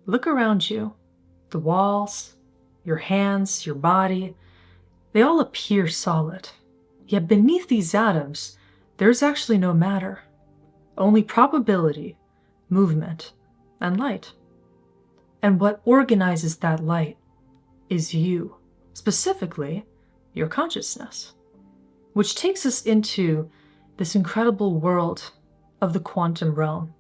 Look around you. The walls, your hands, your body, they all appear solid. Yet beneath these atoms, there's actually no matter. Only probability, movement, and light. And what organizes that light is you, specifically your consciousness. Which takes us into this incredible world of the quantum realm,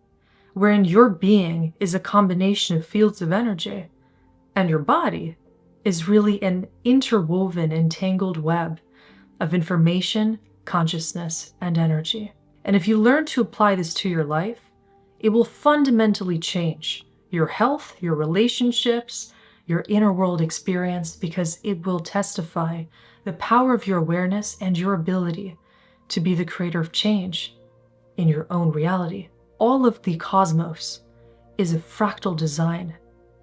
wherein your being is a combination of fields of energy, and your body is really an interwoven, entangled web of information, consciousness, and energy. And if you learn to apply this to your life, it will fundamentally change your health, your relationships, your inner world experience, because it will testify the power of your awareness and your ability to be the creator of change in your own reality. All of the cosmos is a fractal design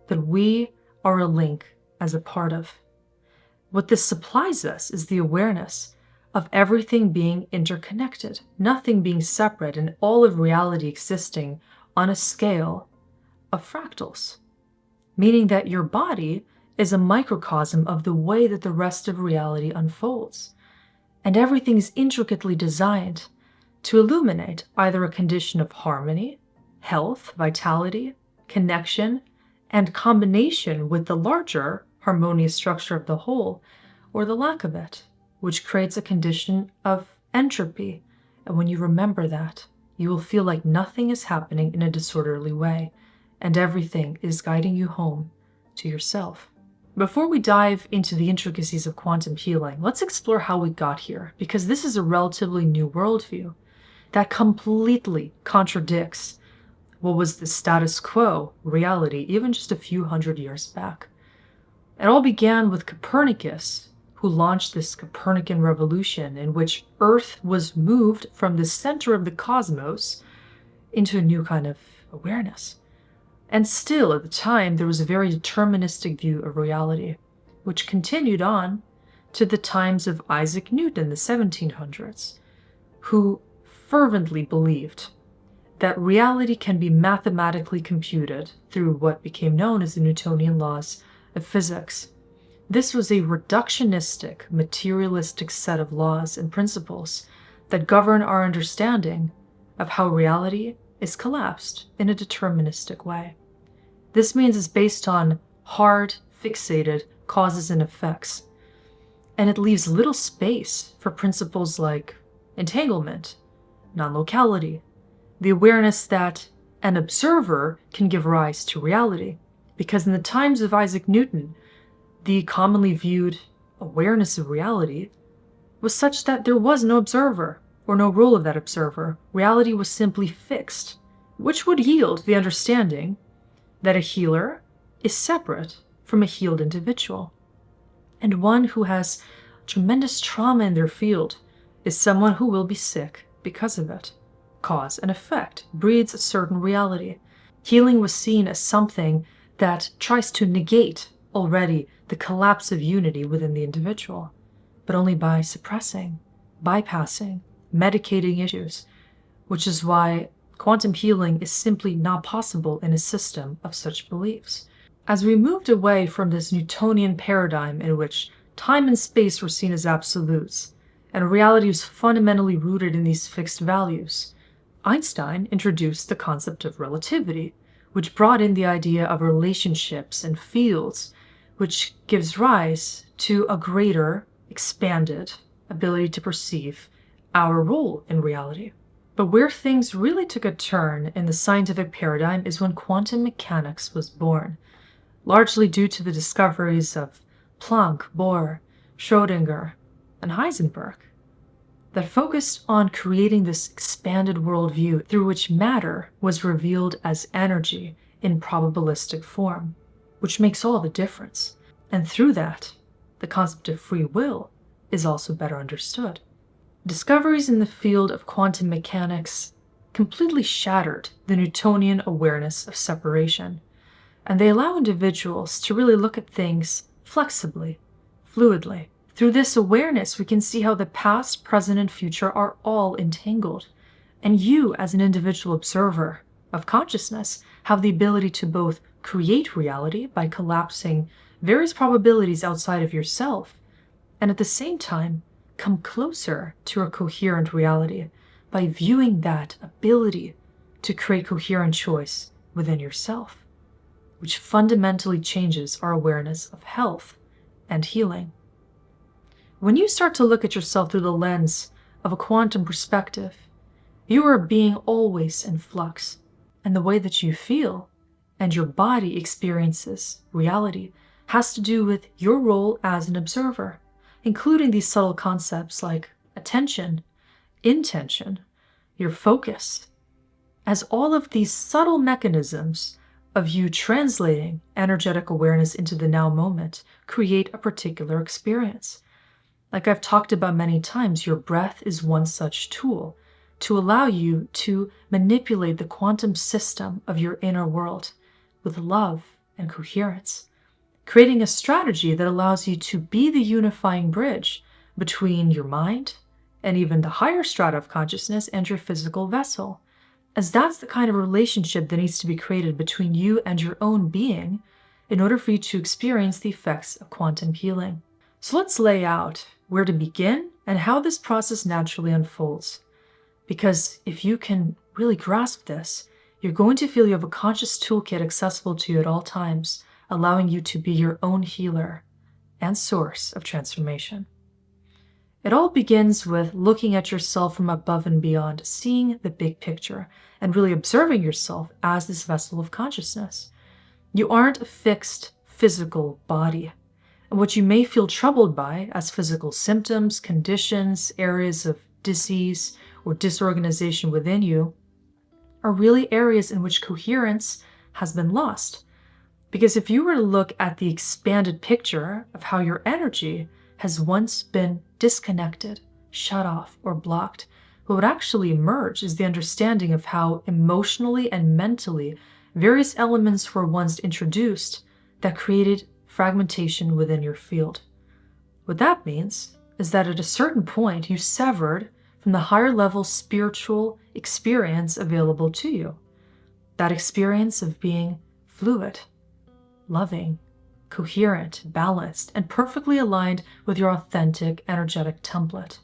that we are a link as a part of. What this supplies us is the awareness of everything being interconnected, nothing being separate, and all of reality existing on a scale of fractals. Meaning that your body is a microcosm of the way that the rest of reality unfolds. And everything is intricately designed to illuminate either a condition of harmony, health, vitality, connection, and combination with the larger harmonious structure of the whole, or the lack of it, which creates a condition of entropy. And when you remember that, you will feel like nothing is happening in a disorderly way, and everything is guiding you home to yourself. Before we dive into the intricacies of quantum healing, let's explore how we got here, because this is a relatively new worldview that completely contradicts what was the status quo reality even just a few hundred years back. It all began with Copernicus, who launched this Copernican revolution in which Earth was moved from the center of the cosmos into a new kind of awareness. And still, at the time, there was a very deterministic view of reality, which continued on to the times of Isaac Newton, the 1700s, who fervently believed that reality can be mathematically computed through what became known as the Newtonian laws of physics. This was a reductionistic, materialistic set of laws and principles that govern our understanding of how reality is collapsed in a deterministic way. This means it's based on hard, fixated causes and effects, and it leaves little space for principles like entanglement, non-locality, the awareness that an observer can give rise to reality. Because in the times of Isaac Newton, the commonly viewed awareness of reality was such that there was no observer, or no role of that observer. Reality was simply fixed, which would yield the understanding that a healer is separate from a healed individual. And one who has tremendous trauma in their field is someone who will be sick because of it. Cause and effect breeds a certain reality. Healing was seen as something that tries to negate already the collapse of unity within the individual, but only by suppressing, bypassing, medicating issues, which is why quantum healing is simply not possible in a system of such beliefs. As we moved away from this Newtonian paradigm in which time and space were seen as absolutes, and reality was fundamentally rooted in these fixed values, Einstein introduced the concept of relativity, which brought in the idea of relationships and fields, which gives rise to a greater, expanded ability to perceive our role in reality. But where things really took a turn in the scientific paradigm is when quantum mechanics was born, largely due to the discoveries of Planck, Bohr, Schrödinger, and Heisenberg, that focused on creating this expanded worldview through which matter was revealed as energy in probabilistic form, which makes all the difference. And through that, the concept of free will is also better understood. Discoveries in the field of quantum mechanics completely shattered the Newtonian awareness of separation, and they allow individuals to really look at things flexibly, fluidly. Through this awareness, we can see how the past, present, and future are all entangled, and you, as an individual observer, of consciousness have the ability to both create reality by collapsing various probabilities outside of yourself, and at the same time come closer to a coherent reality by viewing that ability to create coherent choice within yourself, which fundamentally changes our awareness of health and healing. When you start to look at yourself through the lens of a quantum perspective, you are a being always in flux, and the way that you feel and your body experiences reality has to do with your role as an observer, including these subtle concepts like attention, intention, your focus, as all of these subtle mechanisms of you translating energetic awareness into the now moment create a particular experience. Like I've talked about many times, your breath is one such tool to allow you to manipulate the quantum system of your inner world with love and coherence, creating a strategy that allows you to be the unifying bridge between your mind and even the higher strata of consciousness and your physical vessel, as that's the kind of relationship that needs to be created between you and your own being in order for you to experience the effects of quantum healing. So let's lay out where to begin and how this process naturally unfolds. Because if you can really grasp this, you're going to feel you have a conscious toolkit accessible to you at all times, allowing you to be your own healer and source of transformation. It all begins with looking at yourself from above and beyond, seeing the big picture, and really observing yourself as this vessel of consciousness. You aren't a fixed physical body. And what you may feel troubled by as physical symptoms, conditions, areas of disease, or disorganization within you are really areas in which coherence has been lost. Because if you were to look at the expanded picture of how your energy has once been disconnected, shut off, or blocked, what would actually emerge is the understanding of how emotionally and mentally various elements were once introduced that created fragmentation within your field. What that means is that at a certain point you severed from the higher level spiritual experience available to you. That experience of being fluid, loving, coherent, balanced, and perfectly aligned with your authentic energetic template.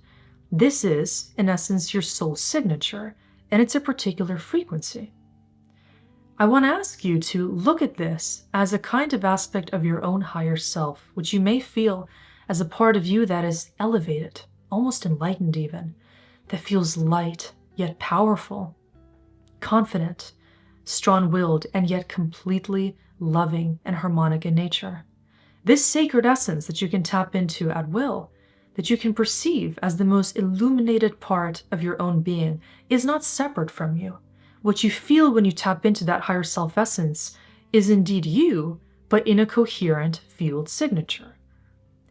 This is, in essence, your soul signature, and it's a particular frequency. I want to ask you to look at this as a kind of aspect of your own higher self, which you may feel as a part of you that is elevated, almost enlightened even, that feels light, yet powerful, confident, strong-willed, and yet completely loving and harmonic in nature. This sacred essence that you can tap into at will, that you can perceive as the most illuminated part of your own being, is not separate from you. What you feel when you tap into that higher self essence is indeed you, but in a coherent field signature.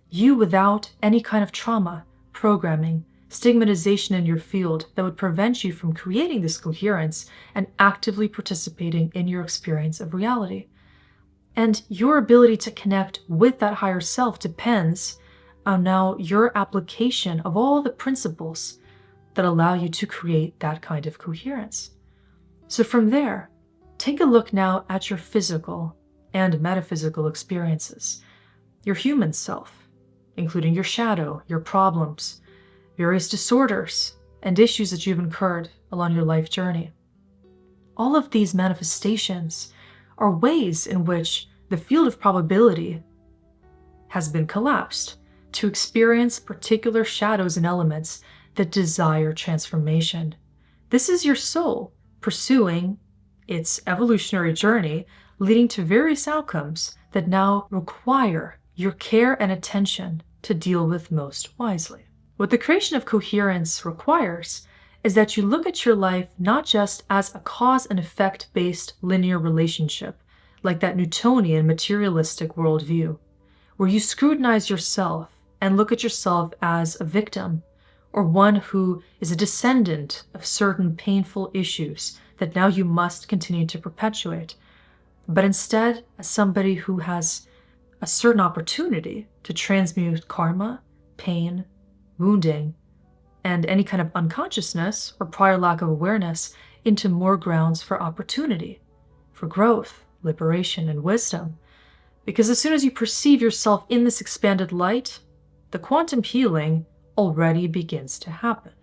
You without any kind of trauma, programming, stigmatization in your field that would prevent you from creating this coherence and actively participating in your experience of reality. And your ability to connect with that higher self depends on now your application of all the principles that allow you to create that kind of coherence. So from there, take a look now at your physical and metaphysical experiences, your human self, including your shadow, your problems, various disorders, and issues that you've incurred along your life journey. All of these manifestations are ways in which the field of probability has been collapsed to experience particular shadows and elements that desire transformation. This is your soul pursuing its evolutionary journey, leading to various outcomes that now require your care and attention to deal with most wisely. What the creation of coherence requires is that you look at your life not just as a cause and effect based linear relationship, like that Newtonian materialistic worldview, where you scrutinize yourself and look at yourself as a victim or one who is a descendant of certain painful issues that now you must continue to perpetuate, but instead as somebody who has a certain opportunity to transmute karma, pain, wounding, and any kind of unconsciousness or prior lack of awareness into more grounds for opportunity, for growth, liberation, and wisdom. Because as soon as you perceive yourself in this expanded light, the quantum healing already begins to happen.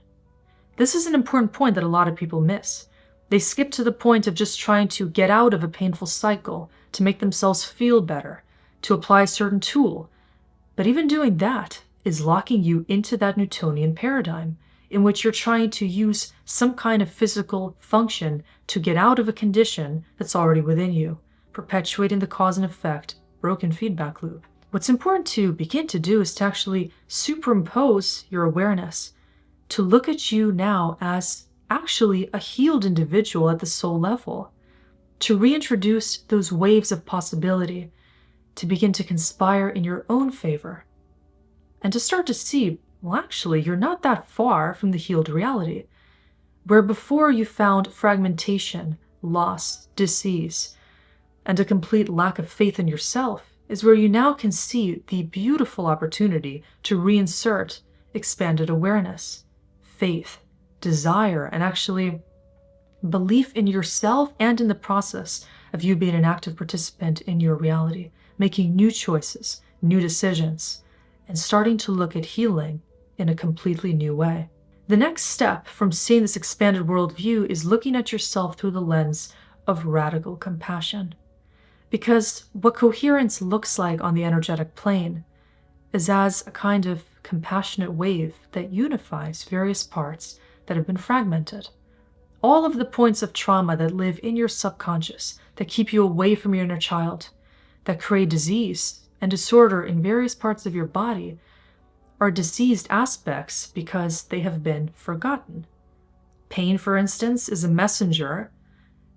This is an important point that a lot of people miss. They skip to the point of just trying to get out of a painful cycle, to make themselves feel better, to apply a certain tool. But even doing that is locking you into that Newtonian paradigm, in which you're trying to use some kind of physical function to get out of a condition that's already within you, perpetuating the cause and effect, broken feedback loop. What's important to begin to do is to actually superimpose your awareness, to look at you now as actually a healed individual at the soul level, to reintroduce those waves of possibility, to begin to conspire in your own favor, and to start to see, well, actually, you're not that far from the healed reality, where before you found fragmentation, loss, disease, and a complete lack of faith in yourself, is where you now can see the beautiful opportunity to reinsert expanded awareness, faith, desire, and actually belief in yourself and in the process of you being an active participant in your reality, making new choices, new decisions, and starting to look at healing in a completely new way. The next step from seeing this expanded worldview is looking at yourself through the lens of radical compassion. Because what coherence looks like on the energetic plane is as a kind of compassionate wave that unifies various parts that have been fragmented. All of the points of trauma that live in your subconscious, that keep you away from your inner child, that create disease and disorder in various parts of your body, are diseased aspects because they have been forgotten. Pain, for instance, is a messenger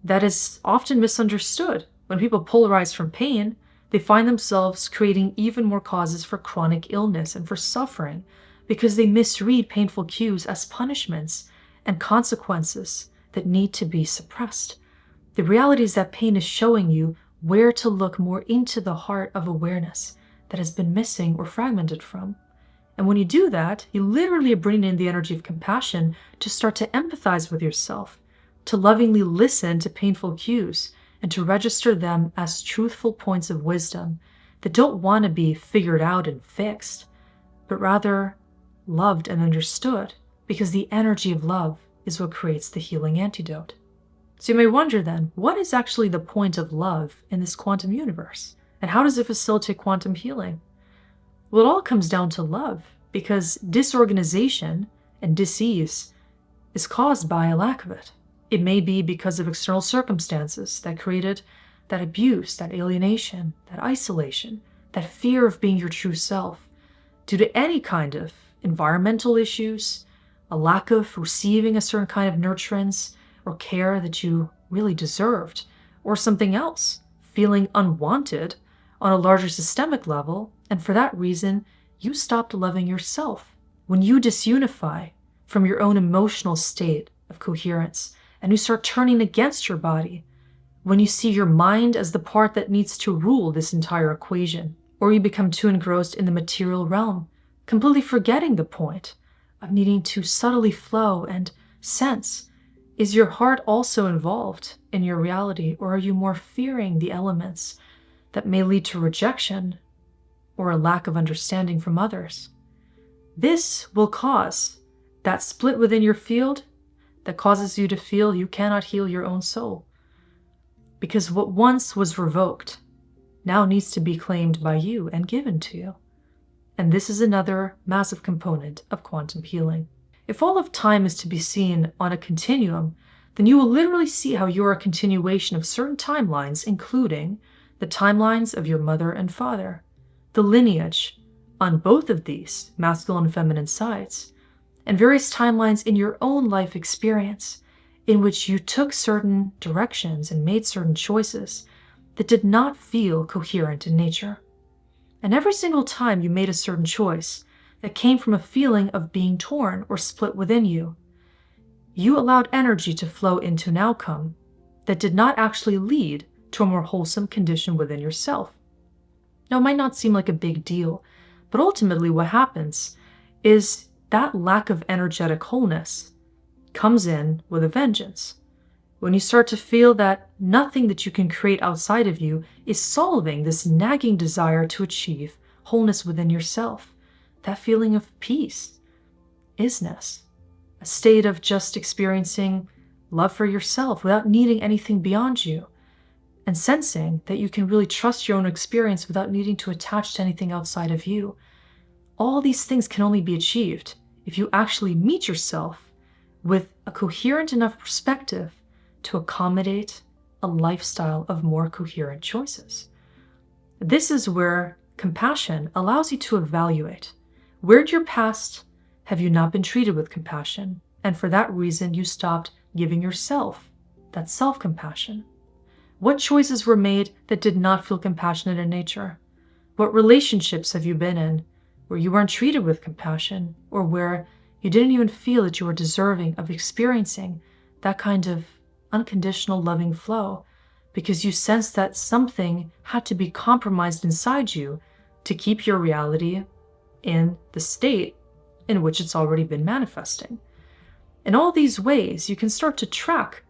that is often misunderstood. When people polarize from pain, they find themselves creating even more causes for chronic illness and for suffering because they misread painful cues as punishments and consequences that need to be suppressed. The reality is that pain is showing you where to look more into the heart of awareness that has been missing or fragmented from. And when you do that, you literally are bringing in the energy of compassion to start to empathize with yourself, to lovingly listen to painful cues, and to register them as truthful points of wisdom that don't want to be figured out and fixed, but rather loved and understood, because the energy of love is what creates the healing antidote. So you may wonder then, what is actually the point of love in this quantum universe? And how does it facilitate quantum healing? Well, it all comes down to love, because disorganization and disease is caused by a lack of it. It may be because of external circumstances that created that abuse, that alienation, that isolation, that fear of being your true self, due to any kind of environmental issues, a lack of receiving a certain kind of nurturance or care that you really deserved, or something else, feeling unwanted on a larger systemic level, and for that reason, you stopped loving yourself. When you disunify from your own emotional state of coherence, and you start turning against your body, when you see your mind as the part that needs to rule this entire equation, or you become too engrossed in the material realm, completely forgetting the point of needing to subtly flow and sense, is your heart also involved in your reality, or are you more fearing the elements that may lead to rejection or a lack of understanding from others? This will cause that split within your field that causes you to feel you cannot heal your own soul. Because what once was revoked now needs to be claimed by you and given to you. And this is another massive component of quantum healing. If all of time is to be seen on a continuum, then you will literally see how you are a continuation of certain timelines, including the timelines of your mother and father, the lineage on both of these masculine and feminine sides, and various timelines in your own life experience in which you took certain directions and made certain choices that did not feel coherent in nature. And every single time you made a certain choice that came from a feeling of being torn or split within you, you allowed energy to flow into an outcome that did not actually lead to a more wholesome condition within yourself. Now, it might not seem like a big deal, but ultimately what happens is that lack of energetic wholeness comes in with a vengeance. when you start to feel that nothing that you can create outside of you is solving this nagging desire to achieve wholeness within yourself, that feeling of peace, isness, a state of just experiencing love for yourself without needing anything beyond you, and sensing that you can really trust your own experience without needing to attach to anything outside of you. All these things can only be achieved if you actually meet yourself with a coherent enough perspective to accommodate a lifestyle of more coherent choices. This is where compassion allows you to evaluate, where in your past have you not been treated with compassion, and for that reason you stopped giving yourself that self-compassion? What choices were made that did not feel compassionate in nature? What relationships have you been in where you weren't treated with compassion, or where you didn't even feel that you were deserving of experiencing that kind of unconditional loving flow, because you sensed that something had to be compromised inside you to keep your reality in the state in which it's already been manifesting? In all these ways, you can start to track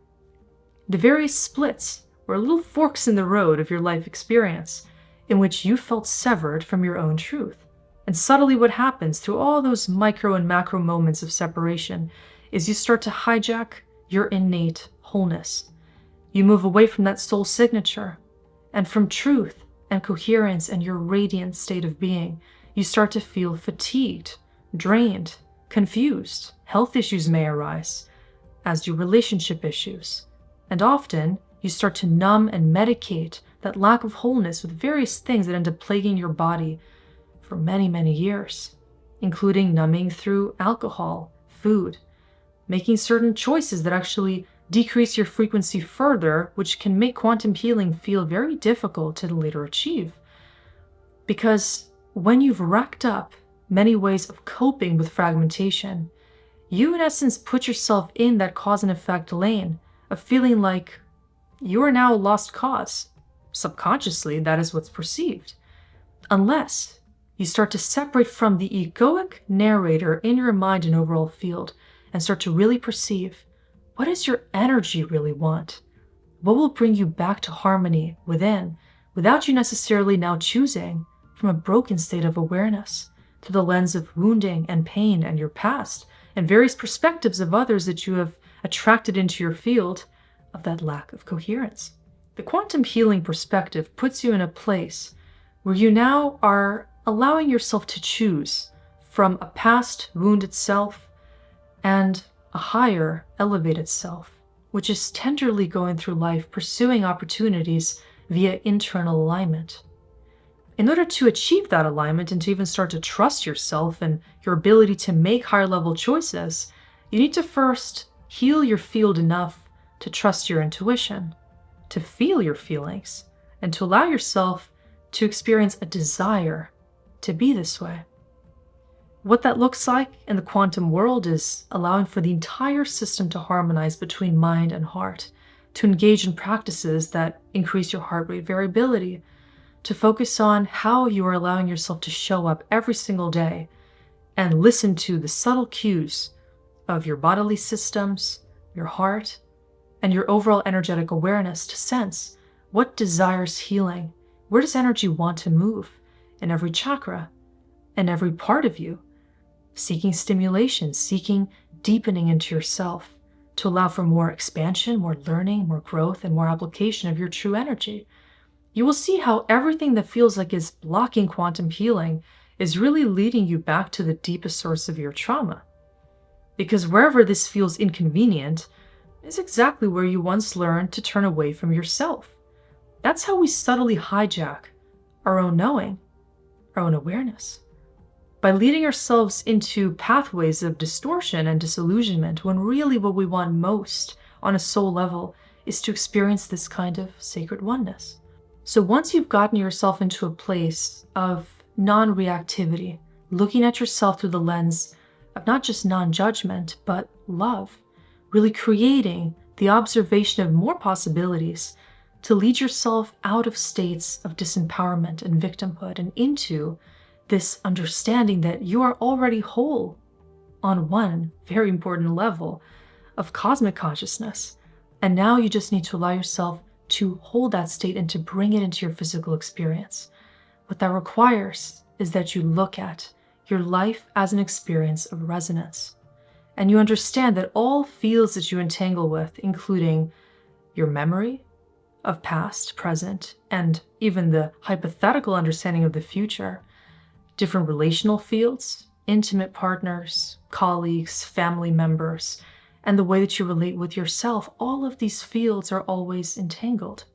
the various splits or little forks in the road of your life experience in which you felt severed from your own truth. And subtly what happens through all those micro and macro moments of separation is you start to hijack your innate wholeness. You move away from that soul signature, and from truth and coherence and your radiant state of being, you start to feel fatigued, drained, confused. Health issues may arise, as do relationship issues. And often, you start to numb and medicate that lack of wholeness with various things that end up plaguing your body for many, many years, including numbing through alcohol, food, making certain choices that actually decrease your frequency further, which can make quantum healing feel very difficult to later achieve. Because when you've racked up many ways of coping with fragmentation, you in essence put yourself in that cause and effect lane of feeling like you are now a lost cause. Subconsciously, that is what's perceived. Unless you start to separate from the egoic narrator in your mind and overall field and start to really perceive, what does your energy really want? What will bring you back to harmony within, without you necessarily now choosing from a broken state of awareness through the lens of wounding and pain and your past and various perspectives of others that you have attracted into your field of that lack of coherence. The quantum healing perspective puts you in a place where you now are allowing yourself to choose from a past wounded self and a higher elevated self, which is tenderly going through life pursuing opportunities via internal alignment. In order to achieve that alignment and to even start to trust yourself and your ability to make higher level choices, you need to first heal your field enough to trust your intuition, to feel your feelings, and to allow yourself to experience a desire to be this way. What that looks like in the quantum world is allowing for the entire system to harmonize between mind and heart, to engage in practices that increase your heart rate variability, to focus on how you are allowing yourself to show up every single day and listen to the subtle cues of your bodily systems, your heart, and your overall energetic awareness to sense what desires healing, where does energy want to move in every chakra and every part of you, seeking stimulation, seeking deepening into yourself to allow for more expansion, more learning, more growth, and more application of your true energy. You will see how everything that feels like is blocking quantum healing is really leading you back to the deepest source of your trauma. Because wherever this feels inconvenient is exactly where you once learned to turn away from yourself. That's how we subtly hijack our own knowing, our own awareness, by leading ourselves into pathways of distortion and disillusionment, when really what we want most on a soul level is to experience this kind of sacred oneness. So once you've gotten yourself into a place of non-reactivity, looking at yourself through the lens of not just non-judgment, but love, really creating the observation of more possibilities to lead yourself out of states of disempowerment and victimhood and into this understanding that you are already whole on one very important level of cosmic consciousness, And now you just need to allow yourself to hold that state and to bring it into your physical experience. What that requires is that you look at your life as an experience of resonance. And you understand that all fields that you entangle with, including your memory of past, present, and even the hypothetical understanding of the future, different relational fields, intimate partners, colleagues, family members, and the way that you relate with yourself, all of these fields are always entangled.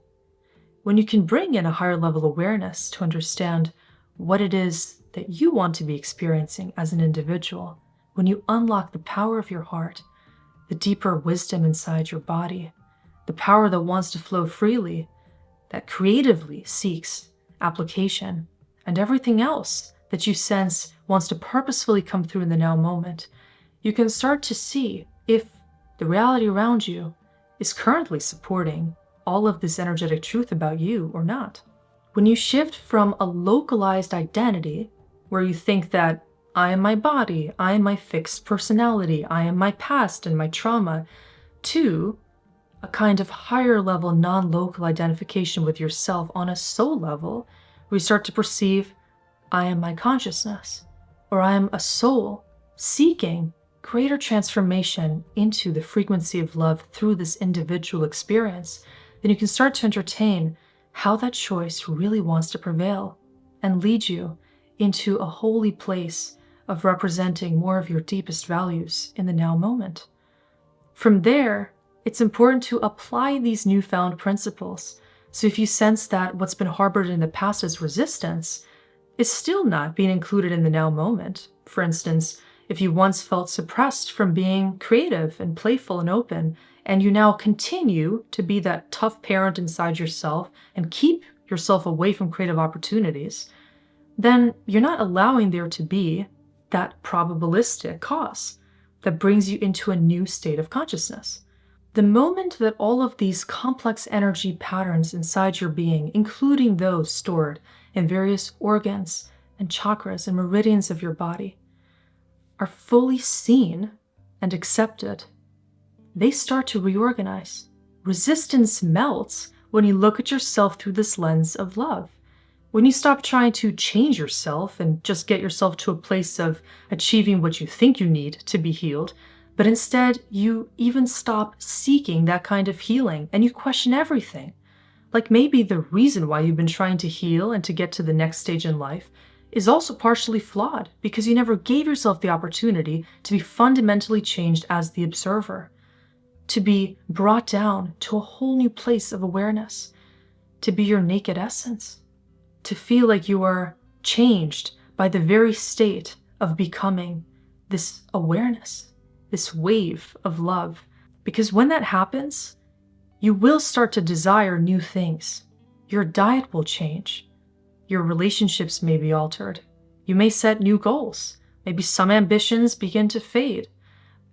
When you can bring in a higher level awareness to understand what it is that you want to be experiencing as an individual, when you unlock the power of your heart, the deeper wisdom inside your body, the power that wants to flow freely, that creatively seeks application, and everything else that you sense wants to purposefully come through in the now moment, you can start to see if the reality around you is currently supporting all of this energetic truth about you or not. When you shift from a localized identity, where you think that I am my body, I am my fixed personality, I am my past and my trauma, to a kind of higher level non-local identification with yourself on a soul level, where you start to perceive I am my consciousness, or I am a soul seeking greater transformation into the frequency of love through this individual experience, then you can start to entertain how that choice really wants to prevail and lead you into a holy place of representing more of your deepest values in the now moment. From there, it's important to apply these newfound principles. So if you sense that what's been harbored in the past as resistance is still not being included in the now moment, for instance, if you once felt suppressed from being creative and playful and open, and you now continue to be that tough parent inside yourself and keep yourself away from creative opportunities, then you're not allowing there to be that probabilistic cause that brings you into a new state of consciousness. The moment that all of these complex energy patterns inside your being, including those stored in various organs and chakras and meridians of your body, are fully seen and accepted, they start to reorganize. Resistance melts when you look at yourself through this lens of love. When you stop trying to change yourself and just get yourself to a place of achieving what you think you need to be healed, but instead you even stop seeking that kind of healing and you question everything. Like maybe the reason why you've been trying to heal and to get to the next stage in life is also partially flawed because you never gave yourself the opportunity to be fundamentally changed as the observer, to be brought down to a whole new place of awareness, to be your naked essence, to feel like you are changed by the very state of becoming this awareness, this wave of love. Because when that happens, you will start to desire new things. Your diet will change. Your relationships may be altered. You may set new goals. Maybe some ambitions begin to fade.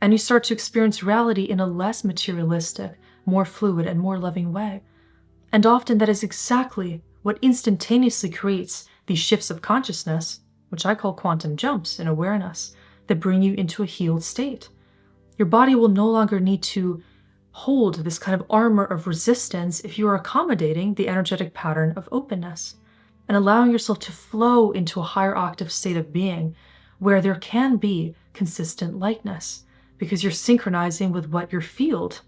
And you start to experience reality in a less materialistic, more fluid, and more loving way. And often that is exactly what instantaneously creates these shifts of consciousness, which I call quantum jumps in awareness, that bring you into a healed state. Your body will no longer need to hold this kind of armor of resistance if you are accommodating the energetic pattern of openness and allowing yourself to flow into a higher octave state of being where there can be consistent lightness because you're synchronizing with what your field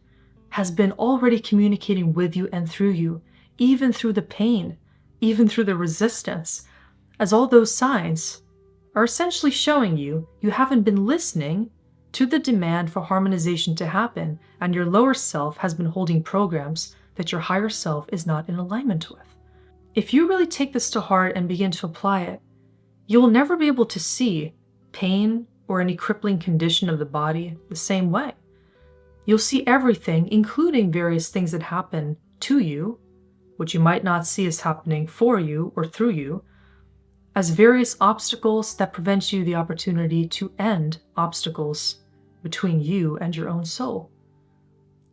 has been already communicating with you and through you, even through the pain, even through the resistance, as all those signs are essentially showing you you haven't been listening to the demand for harmonization to happen, and your lower self has been holding programs that your higher self is not in alignment with. If you really take this to heart and begin to apply it, you will never be able to see pain or any crippling condition of the body the same way. You'll see everything, including various things that happen to you, which you might not see as happening for you or through you, as various obstacles that prevent you the opportunity to end obstacles between you and your own soul.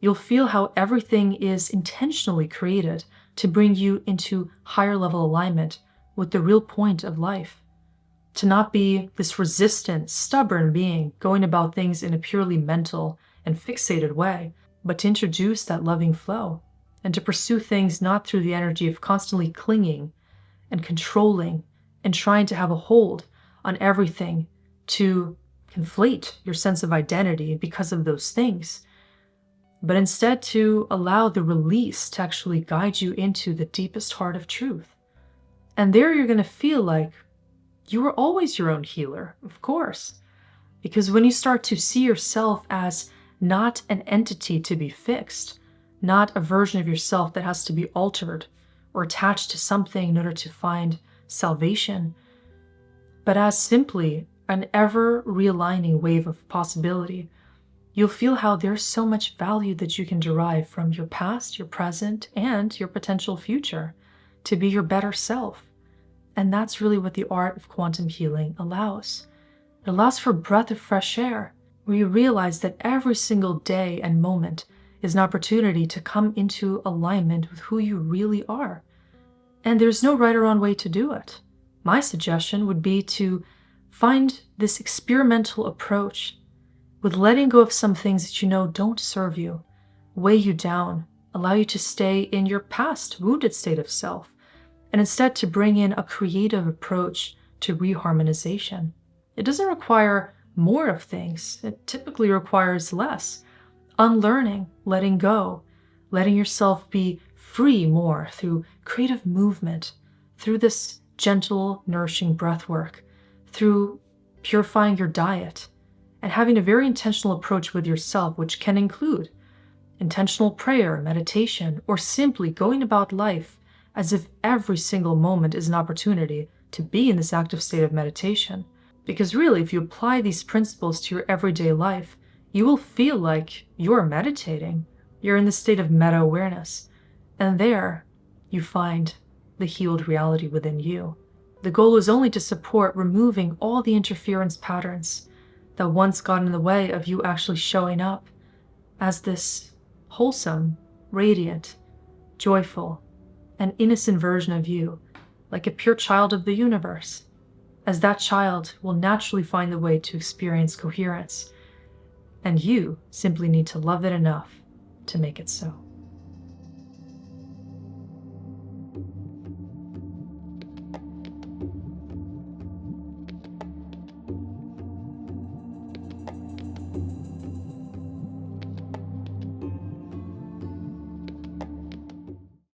You'll feel how everything is intentionally created to bring you into higher level alignment with the real point of life. To not be this resistant, stubborn being going about things in a purely mental and fixated way, but to introduce that loving flow and to pursue things not through the energy of constantly clinging and controlling and trying to have a hold on everything to conflate your sense of identity because of those things, but instead to allow the release to actually guide you into the deepest heart of truth. And there you're going to feel like you were always your own healer, of course, because when you start to see yourself as not an entity to be fixed, not a version of yourself that has to be altered or attached to something in order to find salvation, but as simply an ever realigning wave of possibility, you'll feel how there's so much value that you can derive from your past, your present, and your potential future to be your better self. And that's really what the art of quantum healing allows. It allows for a breath of fresh air, where you realize that every single day and moment is an opportunity to come into alignment with who you really are. And there's no right or wrong way to do it. My suggestion would be to find this experimental approach with letting go of some things that you know don't serve you, weigh you down, allow you to stay in your past wounded state of self, and instead to bring in a creative approach to reharmonization. It doesn't require more of things. It typically requires less. Unlearning, letting go, letting yourself be free more through creative movement, through this gentle, nourishing breath work, through purifying your diet, and having a very intentional approach with yourself, which can include intentional prayer, meditation, or simply going about life as if every single moment is an opportunity to be in this active state of meditation. Because really, if you apply these principles to your everyday life, you will feel like you're meditating. You're in the state of meta-awareness. And there, you find the healed reality within you. The goal is only to support removing all the interference patterns that once got in the way of you actually showing up as this wholesome, radiant, joyful, and innocent version of you, like a pure child of the universe, as that child will naturally find the way to experience coherence, and you simply need to love it enough to make it so.